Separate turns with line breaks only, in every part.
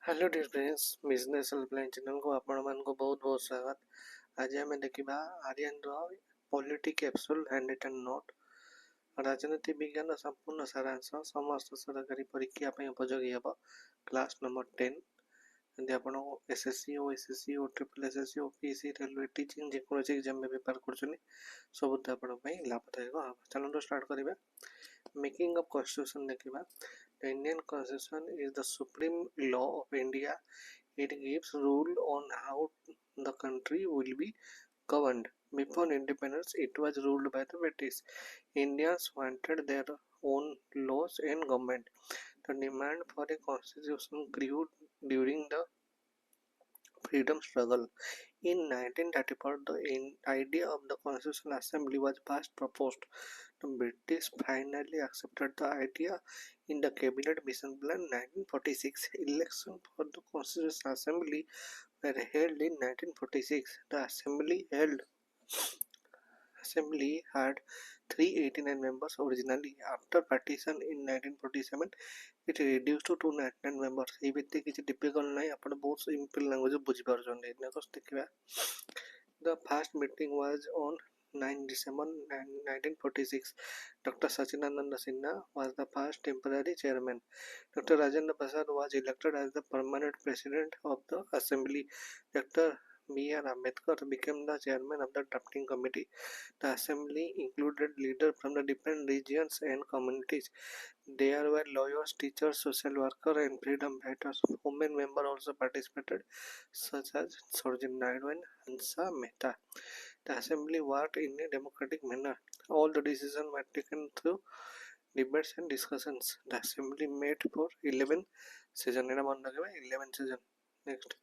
Hello dear friends, business helpline channel को आपण मानको बहुत बहुत स्वागत। आज आम देखा आर्यन polity capsule hand written note राजनीति विज्ञान संपूर्ण सारांश समस्त सरकारी परीक्षा उपयोगी हे क्लास नंबर 10। यदि आपण SSC OSSC O triple SSC OPSC railway teaching जेकोसी एग्जाम में प्रिपेयर करछनी सबुत आपण लाभदायक हम। चलो स्टार्ट करिबा। मेकिंग ऑफ कॉन्स्टिट्यूशन देखा। The Indian Constitution is the supreme law of India. It gives rule on how the country will be governed. Before independence, it was ruled by the British. Indians wanted their own laws and government. The demand for a constitution grew during the freedom struggle. In 1934, the idea of the Constitutional Assembly was first proposed. The British finally accepted the idea in the Cabinet Mission Plan 1946. Elections for the Constitutional Assembly were held in 1946. The Assembly had 389 members originally. After partition in 1947, it reduced to 299 members. ये व्यक्ति किसी difficult नहीं, अपन बहुत simple language बुझी पारछन। Next देखिबा। The first meeting was on 9 December 1946. Dr. Sachinandana Sinha was the first temporary chairman. Dr. Rajendra Prasad was elected as the permanent president of the assembly. Dr. B.Ed. Ambedkar became the chairman of the drafting committee. The assembly included leaders from the different regions and communities. There were lawyers, teachers, social workers, and freedom fighters. Women members also participated, such as Sarojini Naidu and Hansa Mehta. The assembly worked in a democratic manner. All the decisions were taken through debates and discussions. The assembly met for 11 seasons. 11 seasons. Next.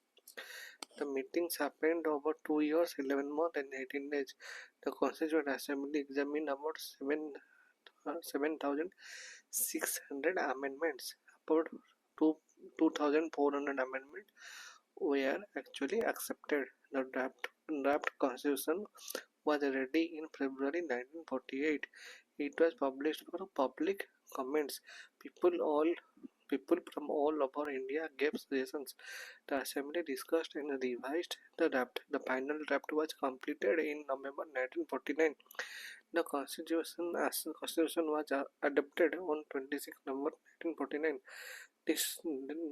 The meetings happened over 2 years, 11 months, and 18 days. The Constituent Assembly examined about 7,600 amendments. About 2,400 amendments were actually accepted. The draft constitution was ready in February 1948. It was published for public comments. People from all over India gave suggestions. The assembly discussed and revised the draft. The final draft was completed in November 1949. The constitution was adopted on 26 November 1949.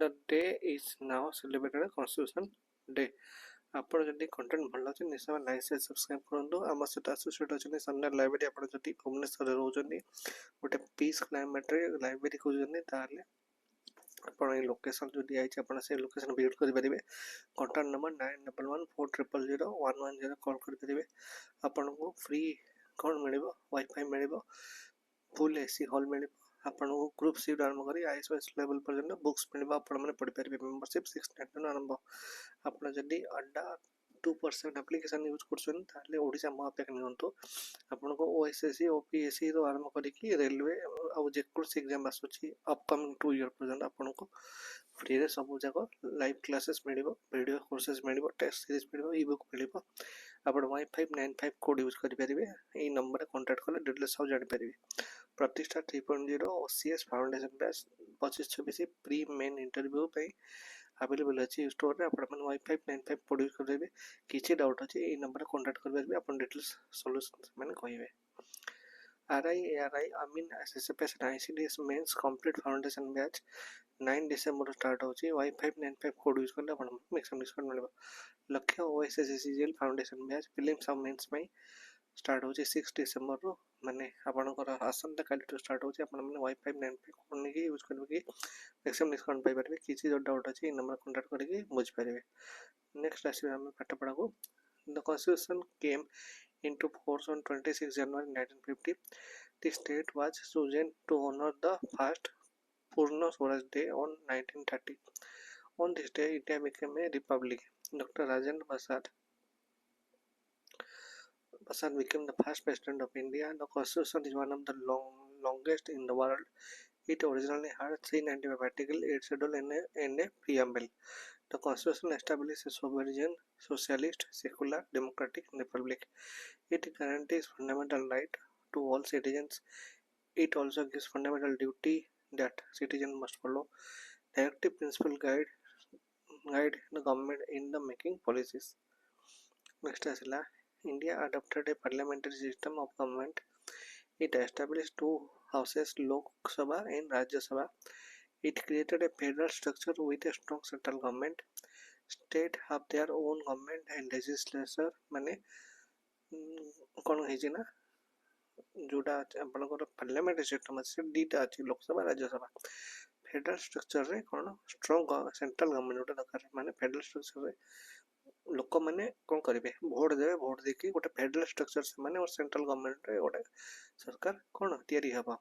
The day is now celebrated as Constitution Day. ଆପଣ ଯଦି content ଭଲ ଅଛି ନିଶ୍ଚୟ like share subscribe କରନ୍ତୁ। ଆମ ସହିତ associate ଅଛନ୍ତି ସାମ୍ନାର library. ଆପଣ ଯଦି ଭୁବନେଶ୍ୱରରେ ରହୁଛନ୍ତି ଗୋଟେ ପିସ୍ କ୍ଲାଇମେଟ୍ରେ ଲାଇବ୍ରେରୀ ଖୋଜୁଛନ୍ତି ତାହେଲେ ଆପଣ ଏଇ ଲୋକେସନ୍ ଯେଉଁ ଦିଆହେଇଛି ଆପଣ ସେଇ ଲୋକେସନ୍ ଭିଜିଟ୍ କରିପାରିବେ। କଣ୍ଟାକ୍ଟ ନମ୍ବର 9111400110 କଲ୍ କରିପାରିବେ। ଆପଣଙ୍କୁ ଫ୍ରି କ'ଣ ମିଳିବ? ୱାଇଫାଇ ମିଳିବ, ଫୁଲ୍ AC ହଲ୍ ମିଳିବ, ଆପଣଙ୍କୁ ଗ୍ରୁପ୍ ସିଟ୍ ଆରମ୍ଭ କରି ISOS ଲେଭେଲ୍ ପର୍ଯ୍ୟନ୍ତ ବୁକ୍ସ ମିଳିବ। ଆପଣମାନେ ପଢ଼ିପାରିବେ। ମେମ୍ବରସିପ୍ 699 ଆରମ୍ଭ। ଆପଣ ଯଦି ଅଡା 2% ଆପ୍ଲିକେସନ୍ ୟୁଜ୍ କରୁଛନ୍ତି ତାହେଲେ ଓଡ଼ିଶା ମହାପ୍ୟାକ୍ ନିଅନ୍ତୁ। ଆପଣଙ୍କୁ OSSC OPSC ରୁ ଆରମ୍ଭ କରିକି ରେଲୱେ ଆଉ ଯେକୌଣସି ଏକ୍ଜାମ୍ ଆସୁଛି ଅପକମିଂ 2 ଇୟର୍ ପର୍ଯ୍ୟନ୍ତ ଆପଣଙ୍କୁ ଫ୍ରିରେ ସବୁ ଯାକ ଲାଇଭ୍ କ୍ଲାସେସ୍ ମିଳିବ, ଭିଡ଼ିଓ କୋର୍ସେସ୍ ମିଳିବ, ଟେଷ୍ଟ ସିରିଜ୍ ମିଳିବ, ଇ ବୁକ୍ ମିଳିବ। ଆପଣ 1595 କୋଡ଼୍ ୟୁଜ୍ କରିପାରିବେ। ଏଇ ନମ୍ବରରେ କଣ୍ଟାକ୍ଟ କଲେ ଡିଟେଲ୍ସ ସବୁ ଜାଣିପାରିବେ। ପ୍ରତିଷ୍ଠା 3.0 OCS foundation batch 25-26 pre main interview ପାଇଁ ଆଭେଲେବଲ୍ ଅଛି ଷ୍ଟୋରରେ। ଆପଣମାନେ 1595 କୋଡ଼୍ ୟୁଜ୍ କରିପାରିବେ। କିଛି ଡାଉଟ୍ ଅଛି ଏଇ ନମ୍ବରରେ କଣ୍ଟାକ୍ଟ କରିପାରିବେ। ଆପଣ ଡିଟେଲ୍ସ ସଲ୍ୟୁସନ୍ ସେମାନେ କହିବେ। RI, ARI, AMIN, SSFS, ICDS mains complete foundation batch 9 December start होची। Y595 कोड यूज करले आपण मैक्सिमम डिस्काउंट मिलबो। लक्ष्य OSSC फाउंडेशन बैच प्रीलिम्स और मेंस में स्टार्ट होची 6 डिसेंबर रो माने आपनकर आसंता काली तो स्टार्ट होची। आपण माने Y595 कोड नेकी यूज करबे कि मैक्सिमम डिस्काउंट पाई परबे। किछि जो डाउट अछि ए नंबर कांटेक्ट करके बुझ परबे। नेक्स्ट आसीबे हम पाठ पढा को। The constitution came into force on 26 January 1950. The state was chosen to honor the first Purna Swaraj Day on 1930. On this day, India became a republic. Dr. Rajendra Prasad became the first president of India. The constitution is one of the longest in the world. It originally had 395 articles, 8 schedules and a preamble. The constitution establishes a sovereign, socialist, secular, democratic republic. It guarantees fundamental right to all citizens. It also gives fundamental duty that citizens must follow. Directive principle guide guide the government in the making policies. Next asila, India adopted a parliamentary system of government. It established two houses, Lok Sabha and Rajya Sabha. It created a federal structure with a strong central government. State have their own government and legislature. माने कौन है ना जोड़ा आपनकर parliament system अछि दीटा अछि Lok Sabha Rajya Sabha federal structure रे कौन स्ट्रांग सेंट्रल गवर्नमेंट गोटे दरकार माने फेडरल स्ट्रक्चर रे लोक माने कौन करेंगे भोट देवे भोट देकी गोटे फेडरल स्ट्रक्चर से माने और सेंट्रल गवर्नमेंट रे गोटे सरकार कौन तैयारी हबा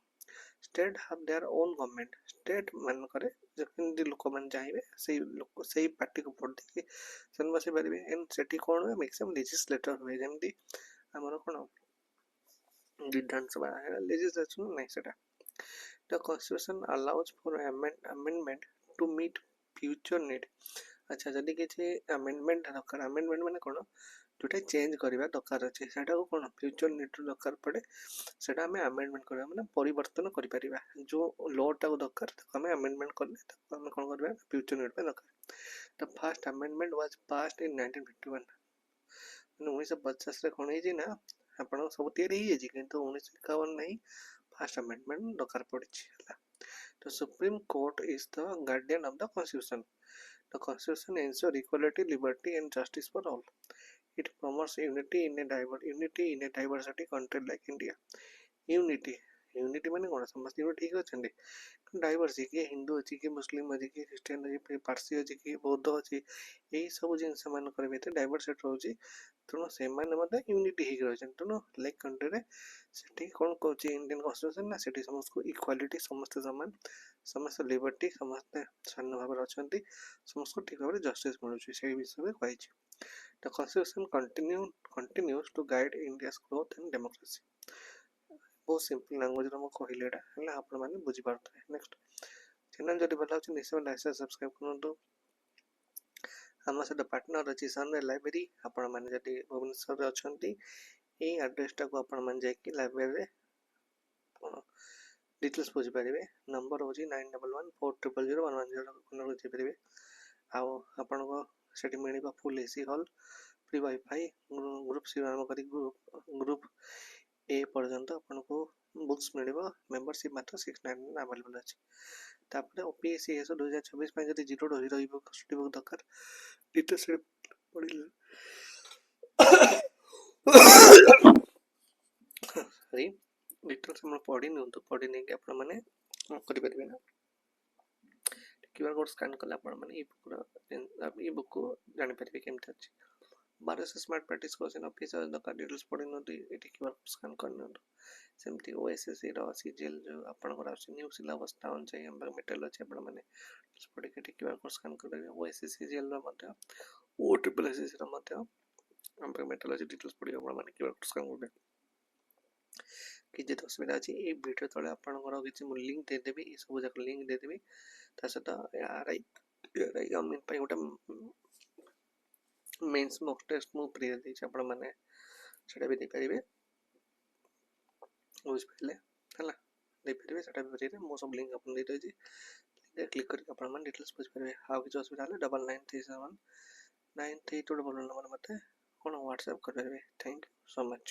state have their own government state मान करे जखन लोक मान चाहिए सही पार्टी को भोट देकी सेन बसे परिबे एंड सेठी कौन हुए मैक्सिमम लेजिस्लेटर हुए जेमती हमर कौन विधानसभा लेजिस्लेशन नहीं सेटा the constitution allows for amendment to meet future need अच्छा जदि किसी amendment दरकार amendment माने कौन जोटा चेंज करबा दरकार अछि सेटा को कौन फ्यूचर नीड दरकार पड़े सेटा हमें अमेंडमेंट करबा माने परिवर्तन करि परिबा जो लॉ टा को दरकार हमें अमेंडमेंट करले तो हमें कौन करबा फ्यूचर नीड पे दरकार the first amendment was passed in 1951 1950 रे कोन हे ना आपण सब तैयारी हे जे किंतु 1951 नहीं फर्स्ट अमेंडमेंट दरकार पड़छि The Supreme Court is the guardian of the Constitution. The Constitution ensures equality, liberty, and justice for all. It promotes unity in a diversity country like India. Unity माने कौन समस्त यूनिट ठीक अच्छे diverse किए हिंदू अच्छी कि मुस्लिम अच्छी कि क्रिश्चियन अच्छी पारसी अच्छी कि बौद्ध अच्छी यही सब जिनस मान डाइवर्सिटी रोचे तेणु से यूनिटी हो रही तेणु लाइक कंट्री रे सेठी कौन कौच इंडियन कन्स्टिट्यूशन ना सेठी समस्त को इक्वालिटी समस्त समान समस्त लिबर्टी समस्त सान भाव अच्छा समस्त को ठीक भाव जस्टिस मिलूँ से विषय कही The Constitution continues to guide India's growth and democracy. बहुत सिंपल लैंग्वेज रे म कहले एटा हला आपण माने बुझी पारथै नेक्स्ट चैनल जदि भला अछि निश्चय लाइक सब्सक्राइब करंतु हम सहित पार्टनर अछि सन लाइब्रेरी आपण माने जदि भुवनेश्वर रे अछंती ए एड्रेस टा को आपण माने जाय कि लाइब्रेरी रे डिटेल्स बुझी परिबे नंबर होजी 9114000110 कोन बुझी परिबे आ आपण को सेठी मिलिबा full AC hall free WiFi group से आरंभ करी ग्रुप ए पर्यंत अपन को बुक्स मिलिबा मेंबरशिप मात्र 699 अवेलेबल अछि तापर ओपीएससी एसो 2024 ପାଇଁ ଯଦି 0 ରହିବ କଷ୍ଟଡି ବୁକ୍ ଦରକାର डिटेल्स पढिले सॉरी डिटेल्स हम पढि नंतु पढि नै कि अपन माने करि परिबे ना क्यूआर कोड स्कैन कला अपन माने ई बुक को जानि परिबे केमते अछि 12 से स्मार्ट प्रैक्टिस क्वेश्चन ऑफिसर दरकार डिटेल्स पढि नंतु एटी क्यूआर कोड स्कैन कर नंतु सेमती ओएसएससी रो सीजीएल जो आपण को आसी न्यू सिलेबस टाउन चाहिए हम मेटेरियल अछि आपण माने पढि के क्यूआर कोड स्कैन कर देबे ओएसएससी सीजीएल रो मते ओट्रिपलएससी रो मते हम मेटेरियल अछि डिटेल्स पढि आपण माने क्यूआर कोड स्कैन कर कि जे असुविधा अछि ए वीडियो तळे आपण को किछि मु लिंक दे देबी ई सब जक लिंक दे देबी ता सता आरआई आमिन पय गोटा मेंस मॉक टेस्ट मु प्री दे छी आपण माने सेटा भी दे परिबे बुझ पले हला दे परिबे सेटा भी परिबे मो सब लिंक अपन दे दे छी क्लिक करके आपण मान डिटेल्स बुझ परिबे हाउ कि असुविधा हले 9937 932 नंबर मते कोन व्हाट्सएप कर परिबे थैंक यू सो मच।